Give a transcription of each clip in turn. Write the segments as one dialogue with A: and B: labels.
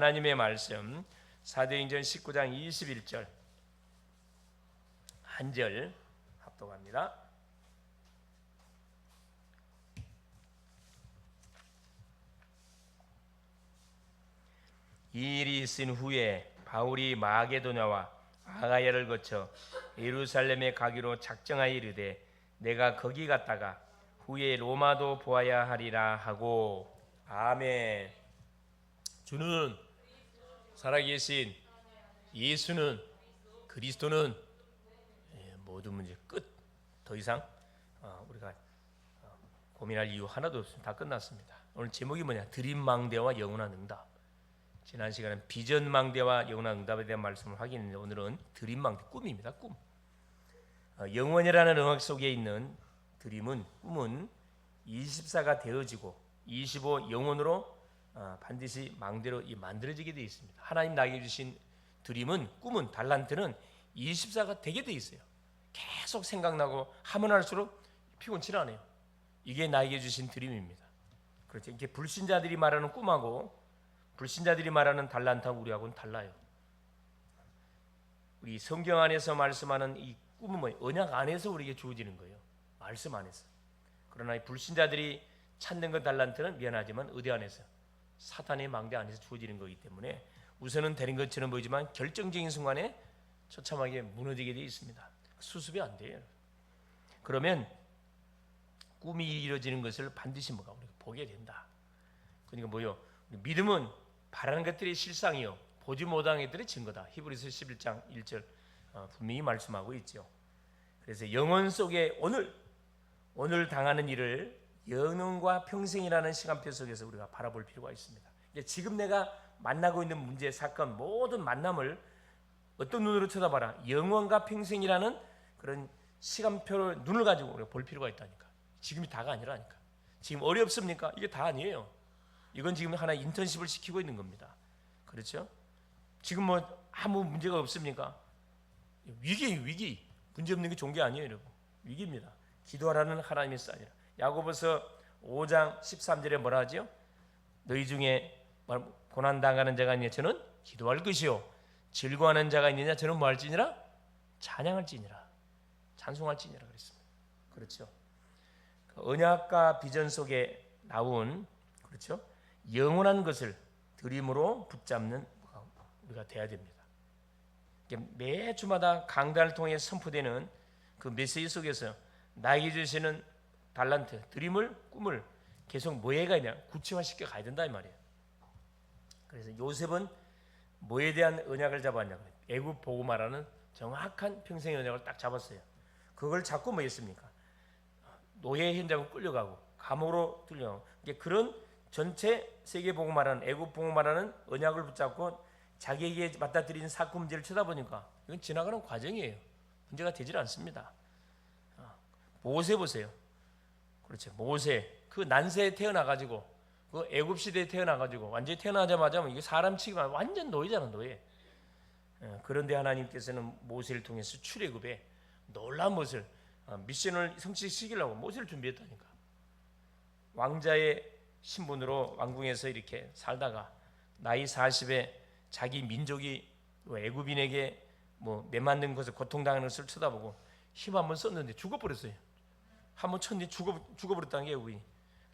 A: 하나님의 말씀 사도행전 19장 21절 한 절 합독합니다. 이 일이 있은 후에 바울이 마게도냐와 아가야를 거쳐 예루살렘에 가기로 작정하여 이르되 내가 거기 갔다가 후에 로마도 보아야 하리라 하고. 아멘. 주는 살아계신 예수는 그리스도는 모든 문제 끝. 더 이상 우리가 고민할 이유 하나도 없습니다. 다 끝났습니다. 오늘 제목이 뭐냐? 드림망대와 영원한 응답. 지난 시간은 비전망대와 영원한 응답에 대한 말씀을 확인했는데 오늘은 드림망대, 꿈입니다. 꿈. 영원이라는 음악 속에 있는 드림은, 꿈은 24가 되어지고 25 영원으로 반드시 망대로 만들어지게 되어 있습니다. 하나님 나에게 주신 드림은, 꿈은, 달란트는 24가 되게 되어 있어요. 계속 생각나고 하면 할수록 피곤치 않아요. 이게 나에게 주신 드림입니다. 그렇죠. 이게 불신자들이 말하는 꿈하고 불신자들이 말하는 달란트하고 우리하고는 달라요. 우리 성경 안에서 말씀하는 이 꿈은 뭐예요? 언약 안에서 우리에게 주어지는 거예요. 말씀 안에서. 그러나 이 불신자들이 찾는 것 달란트는 미안하지만 의대 안에서, 사탄의 망대 안에서 주어지는 거기 때문에 우선은 되는 것처럼 보이지만 결정적인 순간에 처참하게 무너지게 되어 있습니다. 수습이 안 돼요. 그러면 꿈이 이루어지는 것을 반드시 우리가 보게 된다. 그러니까 뭐요? 믿음은 바라는 것들이 실상이요 보지 못하는 것들이 증거다. 히브리서 11장 1절 분명히 말씀하고 있죠. 그래서 영혼 속에 오늘 당하는 일을 영원과 평생이라는 시간표 속에서 우리가 바라볼 필요가 있습니다. 지금 내가 만나고 있는 문제, 사건, 모든 만남을 어떤 눈으로 쳐다봐라? 영원과 평생이라는 그런 시간표를 눈을 가지고 우리가 볼 필요가 있다니까. 지금이 다가 아니라니까. 지금 어렵습니까? 이게 다 아니에요. 이건 지금 하나 인턴십을 시키고 있는 겁니다. 그렇죠? 지금 아무 문제가 없습니까? 위기예요, 위기. 문제 없는 게 좋은 게 아니에요, 여러분. 위기입니다. 기도하라는 하나님의 사이라. 야고보서 5장 13절에 뭐라 하죠? 너희 중에 고난당하는 자가 있느냐? 저는 기도할 것이요 즐거워하는 자가 있느냐? 저는 뭐 할지니라? 찬양할지니라. 찬송할지니라 그랬습니다. 그렇죠? 언약과 비전 속에 나온, 그렇죠? 영원한 것을 드림으로 붙잡는 우리가 돼야 됩니다. 매 주마다 강단을 통해 선포되는 그 메시지 속에서 나에게 주시는 달란트, 드림을, 꿈을 계속 뭐에 가냐? 구체화시켜 가야 된다 이 말이에요. 그래서 요셉은 뭐에 대한 언약을 잡았냐고, 애굽 복음화라는 정확한 평생의 언약을 딱 잡았어요. 그걸 잡고 뭐 했습니까? 노예 현장으로 끌려가고 감옥으로 들려가고, 그런 전체 세계 복음화라는, 애굽 복음화라는 언약을 붙잡고 자기에게 맞닥뜨린 사건 문제를 쳐다보니까 이건 지나가는 과정이에요. 문제가 되질 않습니다. 모세 보세요. 그렇죠. 모세 그 난세에 태어나가지고 그 애굽 시대에 태어나가지고 완전히 태어나자마자 이게 사람 취급하면 완전 노예잖아, 노예. 그런데 하나님께서는 모세를 통해서 출애굽에 놀라운 것을 미션을 성취시키려고 모세를 준비했다니까. 왕자의 신분으로 왕궁에서 이렇게 살다가 나이 40에 자기 민족이 애굽인에게 매맞는 것을, 고통당하는 것을 쳐다보고 힘 한번 썼는데 죽어버렸어요. 한번 쳤는데 죽어버렸다는 게 애굽인이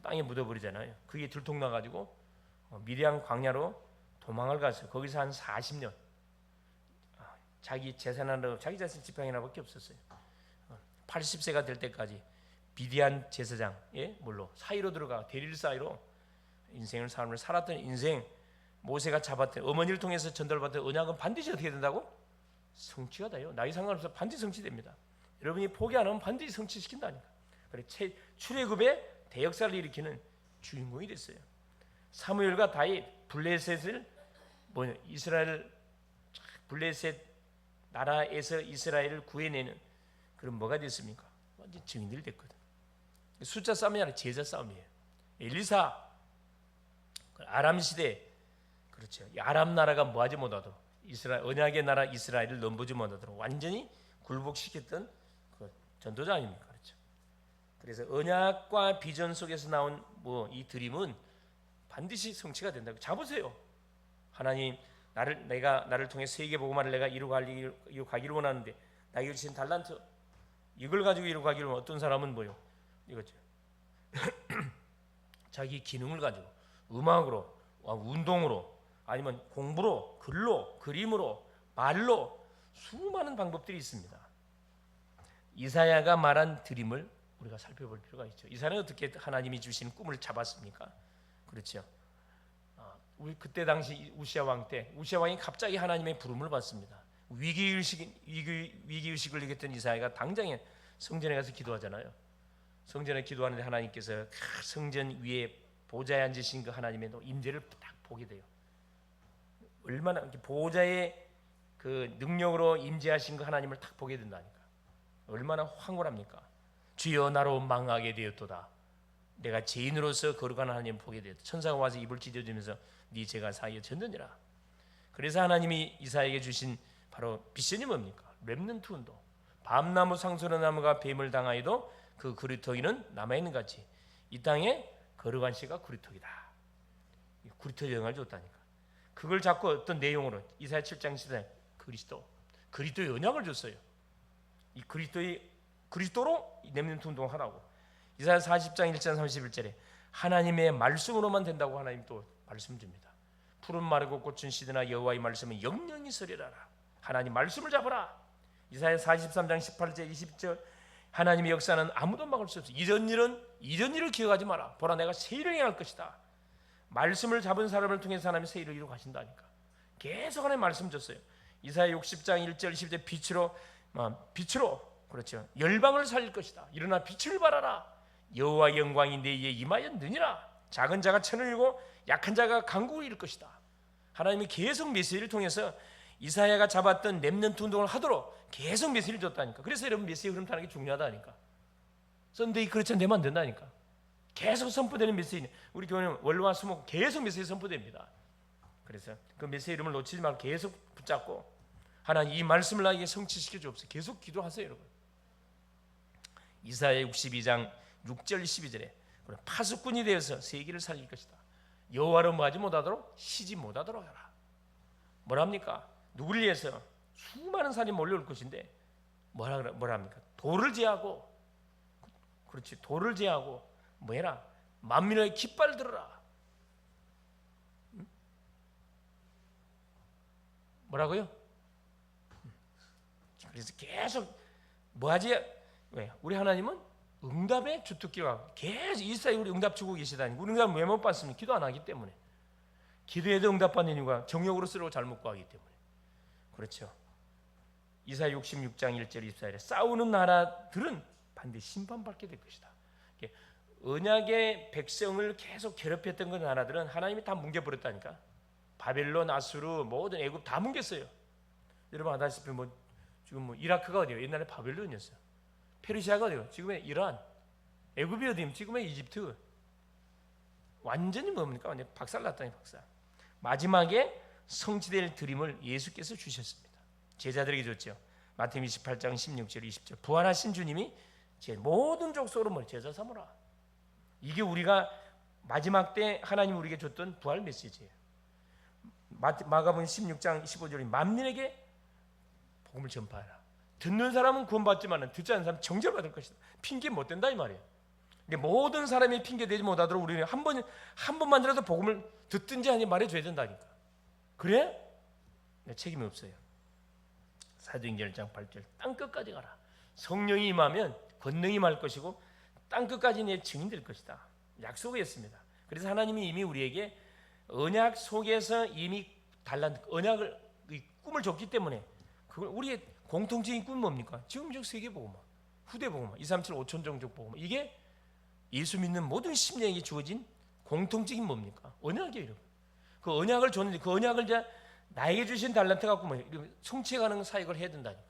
A: 땅에 묻어버리잖아요. 그게 들통나가지고 미디안 광야로 도망을 갔어요. 거기서 한 40년 자기 재산 하나, 자기 자신 지팡이 하나밖에 없었어요. 80세가 될 때까지 미디안 제사장의 물로 사이로 들어가 대릴 사이로 인생을 삶을 살았던 인생. 모세가 잡았던, 어머니를 통해서 전달받은 언약은 반드시 어떻게 된다고? 성취가 돼요. 나이 상관없어 반드시 성취됩니다. 여러분이 포기 안 하면 반드시 성취시킨다니까. 그래, 출애굽의 대역사를 일으키는 주인공이 됐어요. 사무엘과 다윗, 블레셋을 이스라엘 블레셋 나라에서 이스라엘을 구해내는 그런 뭐가 됐습니까? 완전 증인들이 됐거든. 숫자 싸움이 아니라 제자 싸움이에요. 엘리사, 아람 시대, 그렇죠. 아람 나라가 뭐하지 못하도록, 이스라엘 언약의 나라 이스라엘을 넘보지 못하도록 완전히 굴복시켰던 그 전도자 아닙니까? 그렇죠. 그래서 언약과 비전 속에서 나온 이 드림은 반드시 성취가 된다고. 잡으세요. 하나님 나를 통해 세계 복음화를 내가 이루가기를 원하는데 나에게 주신 달란트 이걸 가지고 이루가기를 원하는 어떤 사람은 뭐요? 이거죠. 자기 기능을 가지고 음악으로, 운동으로, 아니면 공부로, 글로, 그림으로, 말로 수많은 방법들이 있습니다. 이사야가 말한 드림을 우리가 살펴볼 필요가 있죠. 이사야는 어떻게 하나님이 주신 꿈을 잡았습니까? 그렇죠. 우리 그때 당시 우시아 왕 때 우시아 왕이 갑자기 하나님의 부름을 받습니다. 위기의식을 느꼈던 이사야가 당장에 성전에 가서 기도하잖아요. 성전에 기도하는데 하나님께서 성전 위에 보좌에 앉으신 그 하나님의 임재를 딱 보게 돼요. 얼마나 보좌의 그 능력으로 임재하신 그 하나님을 딱 보게 된다니까. 얼마나 황홀합니까? 주여 나로 망하게 되었도다. 내가 죄인으로서 거룩한 하나님을 보게 되었다. 천사가 와서 입을 찢어주면서 네 죄가 사하여 졌느니라. 그래서 하나님이 이사야에게 주신 바로 비전이 뭡니까? 렘넌트 운동. 밤나무 상소나무가 뱀을 당하여도 그 구리토기는 남아있는 같이 이 땅에 거룩한 씨가 구리토기다. 구리토 영향을 줬다니까. 그걸 잡고 어떤 내용으로 이사야 7장 10절 그리스도의 언약을 줬어요. 이 그리스도로 렘넌트 운동을 하라고. 이사야 40장 1절 31절에 하나님의 말씀으로만 된다고 하나님 또 말씀 줍니다. 푸른 마르고 꽃은 시드나 여호와의 말씀은 영영이 서리라라. 하나님 말씀을 잡아라. 이사야 43장 18절 20절 하나님의 역사는 아무도 막을 수 없어. 이전 일을 기억하지 마라. 보라 내가 새 일을 행할 것이다. 말씀을 잡은 사람을 통해서 하나님이 새 일을 이루고 가신다니까. 계속 하나님 말씀 줬어요. 이사야 60장 1절 10절 빛으로 그렇죠. 열방을 살릴 것이다. 일어나 빛을 발하라. 여호와의 영광이 내 위에 임하였느니라. 작은 자가 천을 이루고 약한 자가 강국을 이룰 것이다. 하나님이 계속 메시지를 통해서 이사야가 잡았던 렘넌트 운동을 하도록 계속 메시지를 줬다니까. 그래서 여러분 메시지 흐름 타는 게 중요하다니까. 썬데이 그렇지 않으면 안 된다니까. 계속 선포되는 메시지. 우리 교회는 월화 수목 계속 메시지 선포됩니다. 그래서 그 메시지 이름을 놓치지 말고 계속 붙잡고 하나님 이 말씀을 나에게 성취시켜 주옵소서. 계속 기도하세요, 여러분. 이사야 62장 6절 12절에 파수꾼이 되어서 세계를 살릴 것이다. 여호와로 뭐하지 못하도록 시지 못하도록 하라. 뭐랍니까? 누구를 위해서 수많은 산이 몰려올 것인데 뭐랍니까? 돌을 제하고 그렇지 돌을 제하고 뭐해라? 만민의 깃발 들어라. 뭐라고요? 그래서 계속 뭐하지? 왜? 우리 하나님은 응답의 주특기가 계속 이사야 우리 응답 주고 계시다니. 우리 응답 왜 못 받습니까? 기도 안 하기 때문에. 기도해도 응답받는 이유가 정욕으로 쓰려고 잘못 구하기 때문에. 그렇죠. 이사야 66장 1절 24절에 싸우는 나라들은 반드시 심판받게 될 것이다. 언약의 백성을 계속 괴롭혔던 그 나라들은 하나님이 다 뭉개버렸다니까. 바벨론, 아수르, 모든 애굽 다 뭉갰어요. 여러분 아다시피 지금 이라크가 어디예요? 옛날에 바벨론이었어요. 페르시아가 어디예요? 지금의 이란. 애굽이 어디예요? 지금의 이집트. 완전히 뭡니까? 완전 박살났다니 박살. 마지막에 성취될 드림을 예수께서 주셨습니다. 제자들에게 줬죠. 마태복음 28장 16절 20절 부활하신 주님이 제 모든 족속으로 제자 삼으라. 이게 우리가 마지막 때 하나님 우리에게 줬던 부활 메시지예요. 마가복음 16장 15절이 만민에게 복음을 전파하라. 듣는 사람은 구원받지만 듣지 않는 사람은 정죄받을 것이다. 핑계 못 된다 이 말이에요. 모든 사람이 핑계 대지 못하도록 우리는 한 번만이라도 복음을 듣든지 아니 말해줘야 된다니까. 그래? 책임이 없어요. 사도행전 1장 8절 땅 끝까지 가라. 성령이 임하면 권능이 임할 것이고 땅 끝까지 내 증인 될 것이다. 약속했습니다. 그래서 하나님이 이미 우리에게 언약 속에서 이미 언약을 꿈을 줬기 때문에 그걸 우리의 공통적인 꿈은 뭡니까? 지금적 세계복음화, 후대복음화, 237 5천 종족 복음화. 이게 예수 믿는 모든 심령에게 주어진 공통적인 뭡니까? 언약이에요, 여러분. 그 언약을 줬는데 그 언약을 이제 나에게 주신 달란트 갖고 성취해가는 사역을 해야 된다니까.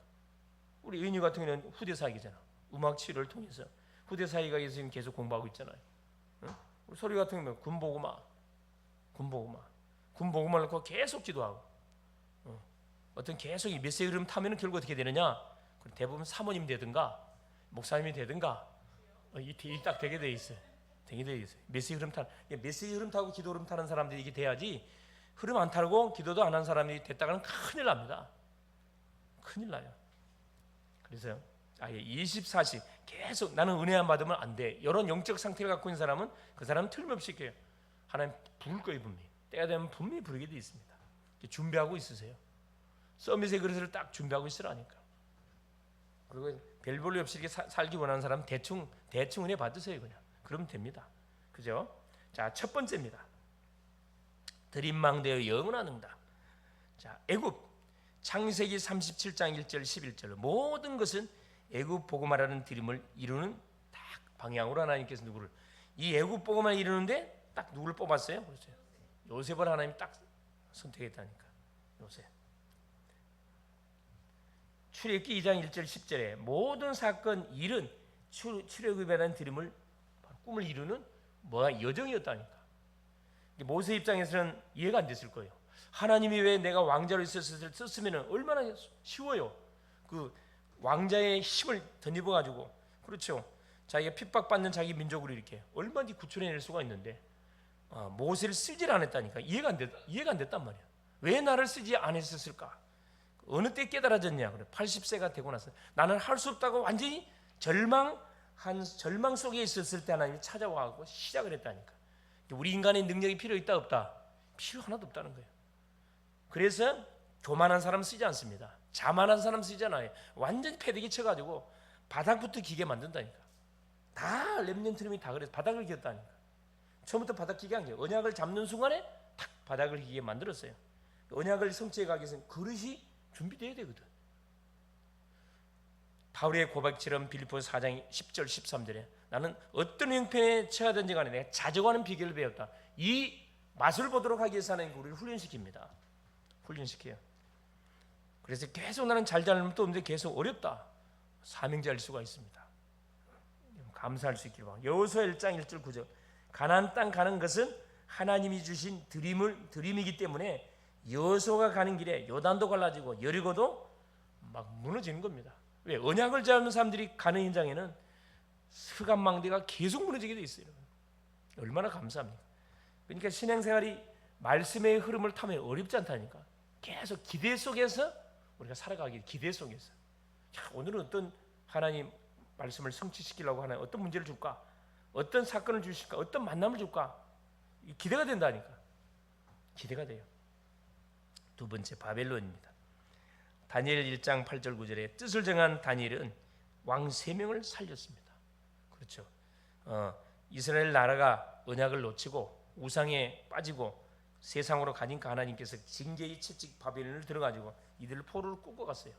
A: 우리 의인이 같은 경우는 후대 사역이잖아. 음악 치료를 통해서 후대 사역에 지금 계속 공부하고 있잖아요. 응? 우리 소리 같은 경우는 군복음화 놓고 계속 기도하고. 어떤 계속 이 메시지 흐름 타면은 결국 어떻게 되느냐? 대부분 사모님 되든가 목사님이 되든가 이 딱 되게 돼 있어요. 메시지 흐름 메시지 흐름 타고 기도 흐름 타는 사람들이 이게 돼야지 흐름 안 타고 기도도 안 한 사람이 됐다가는 큰일 납니다. 큰일 나요. 그래서 아예 24시 계속 나는 은혜 안 받으면 안 돼. 이런 영적 상태를 갖고 있는 사람은 그 사람은 틀림없이 이렇게 하나님 부를 거예요. 분명히 때가 되면 분명히 부르게 돼 있습니다. 준비하고 있으세요. 서밋의 그릇을 딱 준비하고 있으라니까. 그리고 별 볼일 없이 이렇게 살기 원하는 사람 대충 은혜 받으세요. 그냥 그러면 됩니다. 그죠? 자, 첫 번째입니다. 드림망대의 영원한 응답. 자, 애굽 창세기 37장 1절 11절 모든 것은 애굽 복음화라는 드림을 이루는 딱 방향으로 하나님께서 누구를 이 애굽 복음화를 이루는데 딱 누구를 뽑았어요? 그렇죠. 요셉을 하나님이 딱 선택했다니까. 요셉. 출애굽기 2장 1절 10절에 모든 사건 일은 출애굽이라는 드림을 꿈을 이루는 뭐가 여정이었다니까. 모세 입장에서는 이해가 안 됐을 거예요. 하나님이 왜 내가 왕자로 썼으면 얼마나 쉬워요. 그 왕자의 힘을 덧입어 가지고 그렇죠. 자기가 핍박받는 자기 민족으로 이렇게 얼마든지 구출해낼 수가 있는데 모세를 쓰질 않았다니까. 이해가 안 됐단 말이야. 왜 나를 쓰지 않았을까? 어느 때 깨달아졌냐? 그래 80세가 되고 나서 나는 할 수 없다고 완전히 절망 속에 있었을 때 하나님이 찾아와서 시작을 했다니까. 우리 인간의 능력이 필요 있다 없다? 필요 하나도 없다는 거예요. 그래서 교만한 사람 쓰지 않습니다. 자만한 사람 쓰지 않아요. 완전히 패대기 쳐가지고 바닥부터 기게 만든다니까. 다 렘넌트름이 다 그래서 바닥을 기었다니까. 처음부터 바닥 기게 한 거예요. 언약을 잡는 순간에 탁 바닥을 기게 만들었어요. 언약을 성취해 가기 위해서는 그릇이 준비되어야 되거든. 바울의 고백처럼 빌립보서 4장 10절 13절에 나는 어떤 형편에 처하든지 간에 내가 자족하는 비결을 배웠다. 이 맛을 보도록 하기 위해서 하나님 우리를 훈련시킵니다. 훈련시켜요. 그래서 계속 나는 잘자는 또 없는데 계속 어렵다. 사명자일 수가 있습니다. 감사할 수 있기를 바랍니다. 여호수아 1장 1절 9절 가나안 땅 가는 것은 하나님이 주신 드림이기 때문에 여호수아가 가는 길에 요단도 갈라지고 여리고도 막 무너지는 겁니다. 왜? 언약을 잡는 사람들이 가는 현장에는 흑암망대가 계속 무너지게 돼 있어요. 얼마나 감사합니까? 그러니까 신앙생활이 말씀의 흐름을 타면 어렵지 않다니까. 계속 기대 속에서 우리가 살아가기 기대 속에서. 자, 오늘은 어떤 하나님 말씀을 성취시키려고 하나님 어떤 문제를 줄까? 어떤 사건을 주실까? 어떤 만남을 줄까? 기대가 된다니까. 기대가 돼요. 두 번째 바벨론입니다. 다니엘 1장 8절 9절에 뜻을 정한 다니엘은 왕 3명을 살렸습니다. 그렇죠. 이스라엘 나라가 언약을 놓치고 우상에 빠지고 세상으로 가니까 하나님께서 징계의 채찍 바벨론을 들어가지고 이들을 포로를 끌고 갔어요.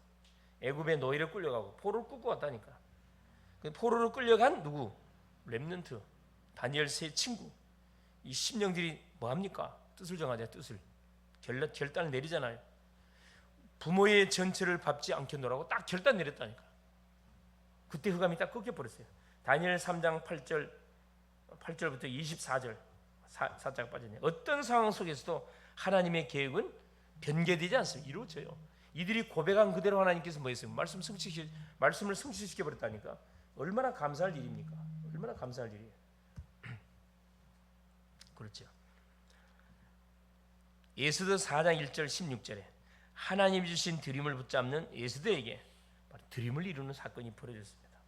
A: 애굽의 노예를 끌려가고 포로를 끌고 갔다니까. 포로를 끌려간 누구? 렘넌트 다니엘 세 친구. 이 심령들이 뭐합니까? 뜻을 정하자. 뜻을 결단을 내리잖아요. 부모의 전체를 밟지 않겠노라고 딱 결단 내렸다니까. 그때 흑암이 딱 꺾여버렸어요. 다니엘 3장 8절부터 24절 살짝 빠졌네요. 어떤 상황 속에서도 하나님의 계획은 변개되지 않습니다. 이루어져요. 이들이 고백한 그대로 하나님께서 뭐 했어요? 말씀을 성취시켜 버렸다니까. 얼마나 감사할 일입니까? 얼마나 감사할 일이에요. 그렇죠. 에스더 4장 1절 16절에 하나님이 주신 드림을 붙잡는 에스더에게 바로 드림을 이루는 사건이 벌어졌습니다.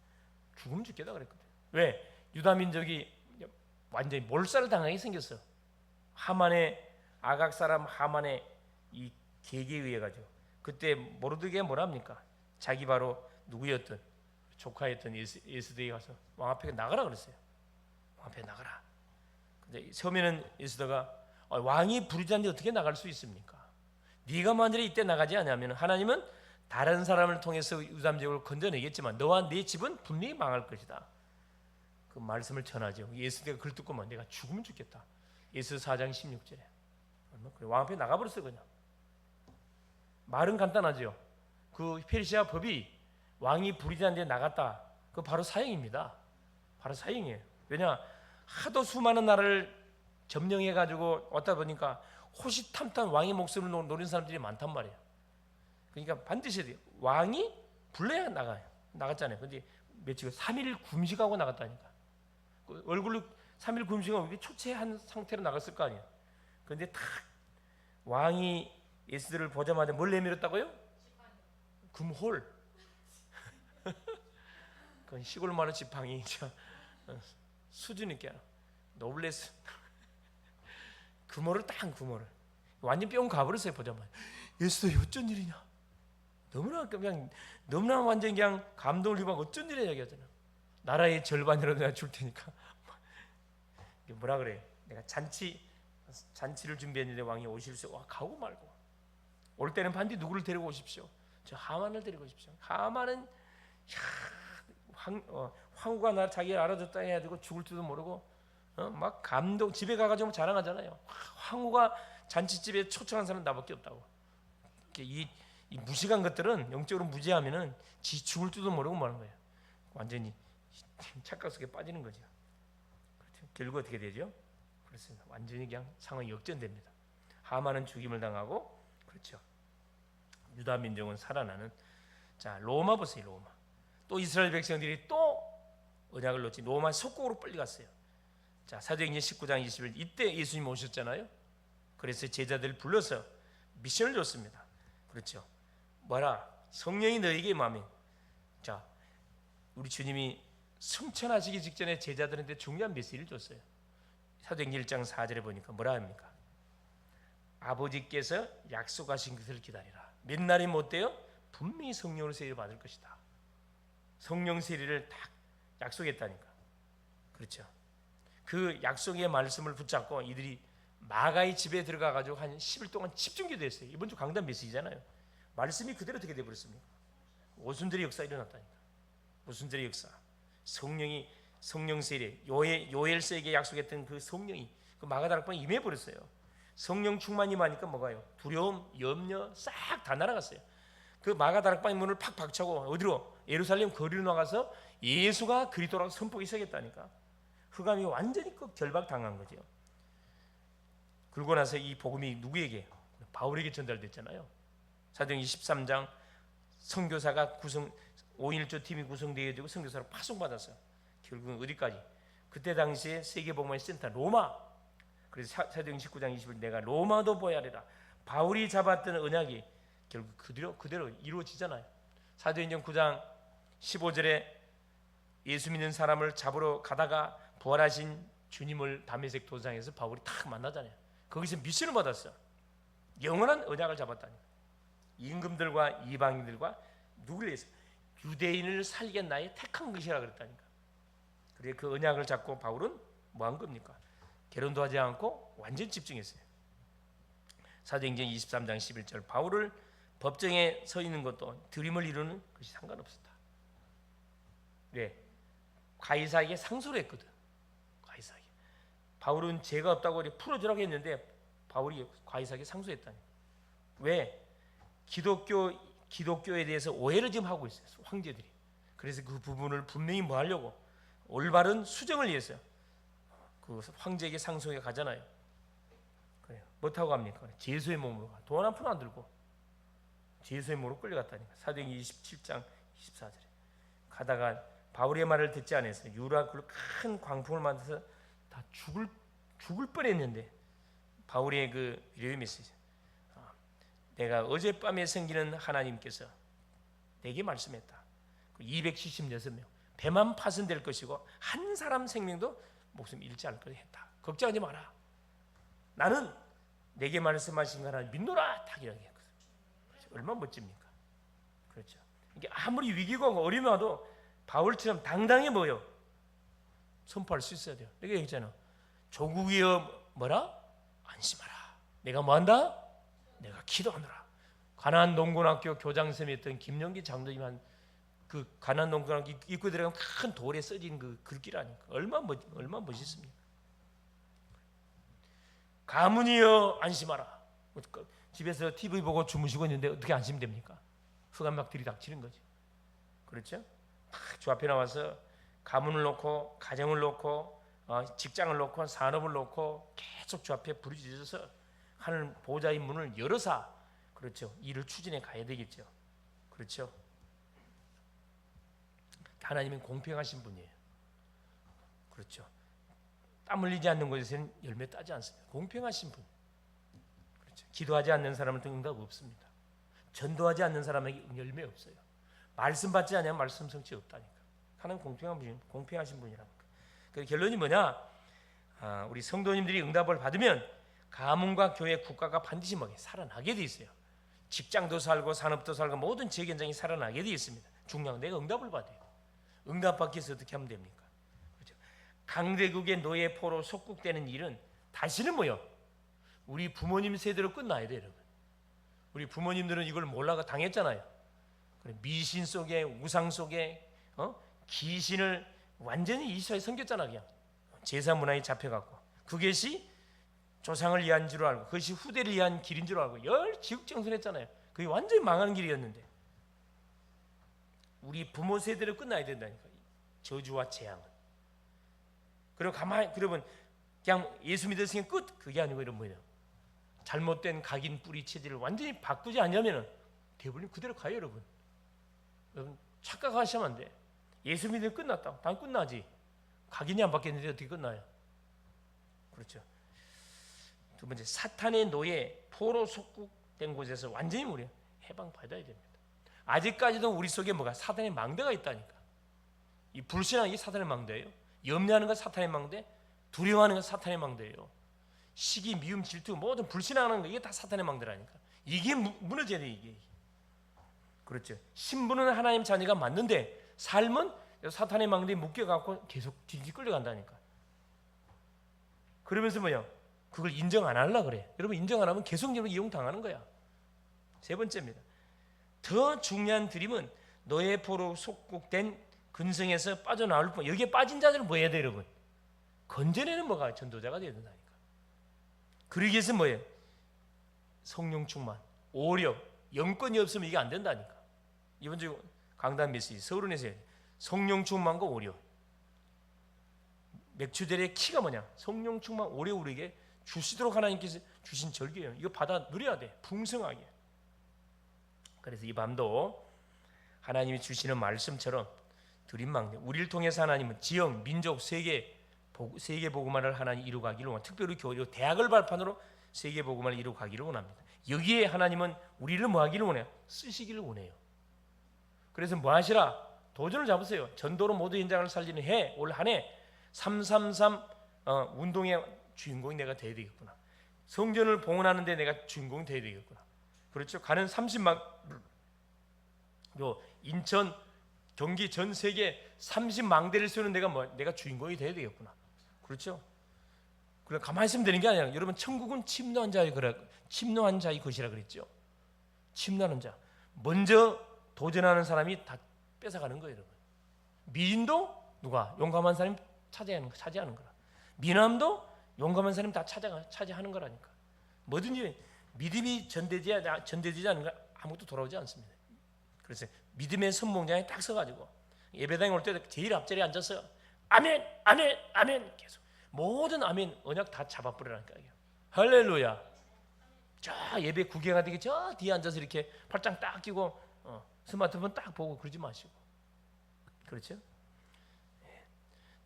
A: 죽으면 죽겠다 그랬거든요. 왜? 유다 민족이 완전히 몰살을 당하게 생겼어. 하만의 아각 사람 하만의 이 계기에 의해 가지고 그때 모르드게가 뭐랍니까? 자기 바로 누구였던 조카였던 에스더에 가서 왕 앞에 나가라 그랬어요. 왕 앞에 나가라. 근데 처음에는 에스더가 왕이 부르자는데 어떻게 나갈 수 있습니까? 네가 만일에 이때 나가지 않으면 하나님은 다른 사람을 통해서 유다 민족을 건져내겠지만 너와 네 집은 분명히 망할 것이다. 그 말씀을 전하죠. 에스더가 그걸 듣고만 내가 죽으면 죽겠다. 에스더 4장 16절에 왕 앞에 나가버렸어요. 그냥 말은 간단하죠. 그 페르시아 법이 왕이 부르자는데 나갔다. 그 바로 사형입니다. 바로 사형이에요. 왜냐 하도 수많은 나라를 점령해가지고 왔다 보니까 호시탐탐 왕의 목숨을 노린 사람들이 많단 말이에요. 그러니까 반드시 왕이 불러야 나가요. 나갔잖아요. 근데 며칠 3일 금식하고 나갔다니까. 얼굴로 3일 금식하고 초췌한 상태로 나갔을 거 아니에요. 그런데 탁 왕이 예수들을 보자마자 뭘 내밀었다고요? 금홀. 그건 시골 말로 지팡이. 수준 있게 노블레스. 금호를 딱 금호를 완전 뿅 가버렸어요. 보자마자 예수도 어쩐 일이냐. 너무나 완전 그냥 감동을 입고 어쩐 일이냐 얘기하잖아. 나라의 절반이라도 내가 줄 테니까. 뭐라 그래? 내가 잔치를 준비했는데 왕이 오실 수 가고 말고. 올 때는 반드시 누구를 데리고 오십시오. 저 하만을 데리고 오십시오. 하만은 황후가 나 자기를 알아줬다 해야 되고 죽을 줄도 모르고 막 감동. 집에 가가지고 자랑하잖아요. 황후가 잔치집에 초청한 사람은 나밖에 없다고. 이 무식한 것들은 영적으로 무지하면은 지 죽을 줄도 모르고 뭐하는 거예요. 완전히 착각 속에 빠지는 거죠. 그렇죠? 결국 어떻게 되죠? 그렇습니다. 완전히 그냥 상황이 역전됩니다. 하만은 죽임을 당하고, 그렇죠. 유다 민족은 살아나는. 자, 로마 보세요. 로마. 또 이스라엘 백성들이 또 언약을 놓지. 로마 속국으로 빨리 갔어요. 자, 사도행전 19장 20일 이때 예수님 오셨잖아요. 그래서 제자들 불러서 미션을 줬습니다. 그렇죠. 뭐라? 성령이 너에게 임하면. 자, 우리 주님이 승천하시기 직전에 제자들한테 중요한 메시지를 줬어요. 사도행전 1장 4절에 보니까 뭐라 합니까? 아버지께서 약속하신 것을 기다리라. 몇 날이 못 돼요? 분명히 성령을 세례를 받을 것이다. 성령 세례를 딱 약속했다니까. 그렇죠. 그 약속의 말씀을 붙잡고 이들이 마가의 집에 들어가가지고 한 10일 동안 집중기도 했어요. 이번 주 강단 메시지잖아요. 말씀이 그대로 어떻게 되어버렸습니까? 오순절의 역사 일어났다니까. 오순절의 역사. 성령 세례, 요엘서에게 약속했던 그 성령이 그 마가 다락방에 임해버렸어요. 성령 충만이 많으니까 뭐가요? 두려움, 염려 싹 다 날아갔어요. 그 마가 다락방의 문을 팍 박차고 어디로? 예루살렘 거리로 나가서 예수가 그리스도라고 선포하기 시작했다니까. 흑암이 완전히 결박당한 거죠. 그러고 나서 이 복음이 누구에게? 바울에게 전달됐잖아요. 사도행전 23장 선교사가 5.1조 팀이 구성되어 지고 선교사로 파송받았어요. 결국은 어디까지? 그때 당시에 세계복음의 센터 로마. 그래서 사도행전 19장 20일 내가 로마도 보야리라. 바울이 잡았던 언약이 결국 그대로 이루어지잖아요. 사도행전 9장 15절에 예수 믿는 사람을 잡으러 가다가 부활하신 주님을 다메섹 도상에서 바울이 딱 만나잖아요. 거기서 미션을 받았어. 영원한 언약을 잡았다니. 임금들과 이방인들과 누구를 위해서? 유대인을 살게 나의 택한 것이라 그랬다니까. 그래 그 언약을 잡고 바울은 뭐 한 겁니까? 결혼도 하지 않고 완전 집중했어요. 사도행전 23장 11절 바울을 법정에 서 있는 것도 드림을 이루는 것이 상관없었다. 왜? 가이사에게 상소를 했거든. 가이사에게. 바울은 죄가 없다고 풀어주라고 했는데 바울이 가이사에게 상소했다니. 왜? 기독교에 대해서 오해를 지금 하고 있어요. 황제들이. 그래서 그 부분을 분명히 뭐 하려고? 올바른 수정을 위해서 그 황제에게 상소해 가잖아요. 그래요. 못하고 갑니까? 제수의 몸으로 가. 돈 한 푼 안 들고 제수의 몸으로 끌려갔다니까. 사도행전 27장 24절에 가다가 바울의 말을 듣지 않아서 유라굴로 큰 광풍을 만들어서 다 죽을 뻔했는데 바울의 그 위로의 메시지. 내가 어젯밤에 생기는 하나님께서 내게 말씀했다. 276명 배만 파손될 것이고 한 사람 생명도 목숨 잃지 않을 것을 했다. 걱정하지 마라. 나는 내게 말씀하신 하나님 믿노라. 딱 이렇게 했거든. 얼마나 멋집니까? 그렇죠. 이게 아무리 위기가 오고 어려움이 와도 바울처럼 당당히 뭐요? 선포할 수 있어야 돼요. 이렇게 얘기했잖아. 조국이여 뭐라? 안심하라. 내가 뭐한다? 내가 기도하노라. 가나안 농군학교 교장선생이었던 김영기 장로님 한 그 가나안 농군학교 입구 들어가면 큰 돌에 써진 그 글귀라니까. 얼마나 멋있습니까? 가문이여 안심하라. 집에서 TV 보고 주무시고 있는데 어떻게 안심됩니까? 흑암 막 들이닥치는 거지. 그렇죠? 주 앞에 나와서 가문을 놓고 가정을 놓고 직장을 놓고 산업을 놓고 계속 주 앞에 부르짖어서 하늘 보호자의 문을 열어사, 그렇죠, 일을 추진해 가야 되겠죠. 그렇죠. 하나님은 공평하신 분이에요. 그렇죠. 땀 흘리지 않는 곳에서는 열매 따지 않습니다. 공평하신 분. 그렇죠. 기도하지 않는 사람은 응답 없습니다. 전도하지 않는 사람에게 열매 없어요. 말씀 받지 않으면 말씀 성취 없다니까. 하나님 공평하신 분이라니까. 그 결론이 뭐냐? 우리 성도님들이 응답을 받으면 가문과 교회, 국가가 반드시 살아나게 돼 있어요. 직장도 살고 산업도 살고 모든 지역 현장이 살아나게 돼 있습니다. 중요한 건 내가 응답을 받아요. 응답 받기 위해서 어떻게 하면 됩니까? 그렇죠? 강대국의 노예 포로 속국되는 일은 다시는 우리 부모님 세대로 끝나야 돼요, 여러분. 우리 부모님들은 이걸 몰라가 당했잖아요. 미신 속에, 우상 속에 귀신을 완전히 이 시대에 섬겼잖아. 그냥 제사 문화에 잡혀갖고 그것이 조상을 위한 줄 알고 그것이 후대를 위한 길인 줄 알고 지극정성했잖아요. 그게 완전히 망하는 길이었는데 우리 부모 세대로 끝나야 된다니까. 저주와 재앙은. 그리고 여러분 그냥 예수 믿었으니 끝. 그게 아니고 이런 잘못된 각인 뿌리 체질을 완전히 바꾸지 않으면 대부분 그대로 가요, 여러분. 여러분 착각하시면 안 돼. 예수 믿으면 끝났다. 단 끝나지. 각인이 안 바뀌었는데 어떻게 끝나요? 그렇죠. 두 번째, 사탄의 노예 포로 속국된 곳에서 완전히 우리 해방 받아야 됩니다. 아직까지도 우리 속에 사탄의 망대가 있다니까. 이 불신앙이 사탄의 망대예요. 염려하는 건 사탄의 망대, 두려워하는 건 사탄의 망대예요. 시기, 미움, 질투, 모든 불신앙하는 거 이게 다 사탄의 망대라니까. 이게 무너져야 돼, 이게. 그렇죠. 신분은 하나님 자녀가 맞는데 삶은 사탄의 망대에 묶여갖고 계속 뒤집 끌려간다니까. 그러면서 그걸 인정 안 하려고 그래. 여러분 인정 안 하면 계속 이용당하는 거야. 세 번째입니다. 더 중요한 드림은 노예 포로 속국된 근성에서 빠져나올 뿐. 여기에 빠진 자들은 뭐 해야 돼, 여러분? 건져내는 전도자가 돼야 된다니까. 그러기 위해서 성령 충만, 오력, 영권이 없으면 이게 안 된다니까. 이번 주 강단 메시지 서울은에서 성령 충만과 오력. 맥주들의 키가 성령 충만, 오력 우리에게 주시도록 하나님께서 주신 절기예요. 이거 받아 누려야 돼. 풍성하게. 그래서 이 밤도 하나님이 주시는 말씀처럼 드림망대 우리를 통해서 하나님은 지역, 민족, 세계 복음화를 하나님 이루가기를 원합니다. 특별히 교회 대학을 발판으로 세계 복음화를 이루가기를 원합니다. 여기에 하나님은 우리를 하기를 원해요? 쓰시기를 원해요. 그래서 하시라? 도전을 잡으세요. 전도로 모두 현장을 살리는 올 한 해 333 운동의 주인공이 내가 돼야 되겠구나. 성전을 봉헌하는데 내가 주인공이 돼야 되겠구나. 그렇죠? 가는 30만 인천, 경기 전 세계 30망대를 세우는 내가 주인공이 돼야 되겠구나. 그렇죠? 그래 가만히 있으면 되는 게 아니라 여러분 천국은 침노한 자의 것이라 그랬죠. 침노하는 자. 먼저 도전하는 사람이 다 뺏어가는 거예요, 여러분. 미인도 누가 용감한 사람이 차지하는 거라. 미남도 용감한 사람이 다 차지하는 거라니까. 뭐든지 믿음이 전되지 않는 거 아무것도 돌아오지 않습니다. 그래서 믿음의 선봉장에 딱 서가지고 예배당에 올 때 제일 앞자리에 앉아서 아멘, 아멘, 아멘 계속 모든 아멘 언약 다 잡아버리라니까. 할렐루야. 저 예배 구경하듯이 저 뒤에 앉아서 이렇게 팔짱 딱 끼고 스마트폰 딱 보고 그러지 마시고. 그렇죠?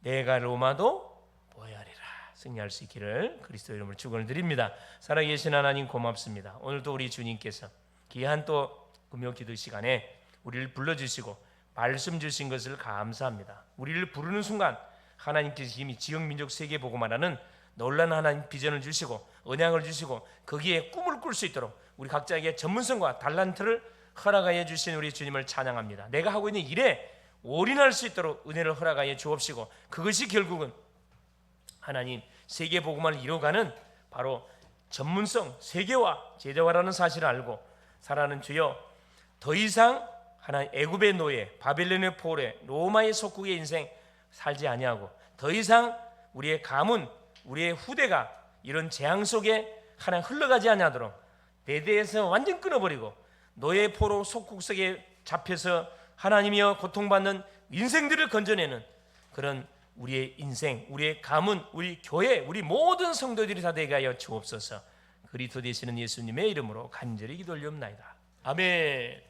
A: 내가 로마도 보야리라 승리할 수 있기를 그리스도 이름으로 축원을 드립니다. 살아계신 하나님 고맙습니다. 오늘도 우리 주님께서 귀한 또 금요 기도 시간에 우리를 불러주시고 말씀 주신 것을 감사합니다. 우리를 부르는 순간 하나님께서 이미 지역 민족 세계 복음화라는 놀라운 하나님 비전을 주시고 언약을 주시고 거기에 꿈을 꿀 수 있도록 우리 각자에게 전문성과 달란트를 허락하여 주신 우리 주님을 찬양합니다. 내가 하고 있는 일에 올인할 수 있도록 은혜를 허락하여 주옵시고 그것이 결국은 하나님 세계 복음화를 이루어가는 바로 전문성 세계화 제자화라는 사실을 알고 살아가는 주여 더 이상 하나님 애굽의 노예 바벨론의 포로에 로마의 속국의 인생 살지 아니하고 더 이상 우리의 가문 우리의 후대가 이런 재앙 속에 하나님 흘러가지 아니하도록 내 대에서 완전 끊어버리고 노예 포로 속국 속에 잡혀서 하나님이여 고통받는 인생들을 건져내는 그런 우리의 인생, 우리의 가문, 우리 교회, 우리 모든 성도들이 다 되게 하여 주옵소서. 그리스도 되시는 예수님의 이름으로 간절히 기도 올리옵나이다. 아멘.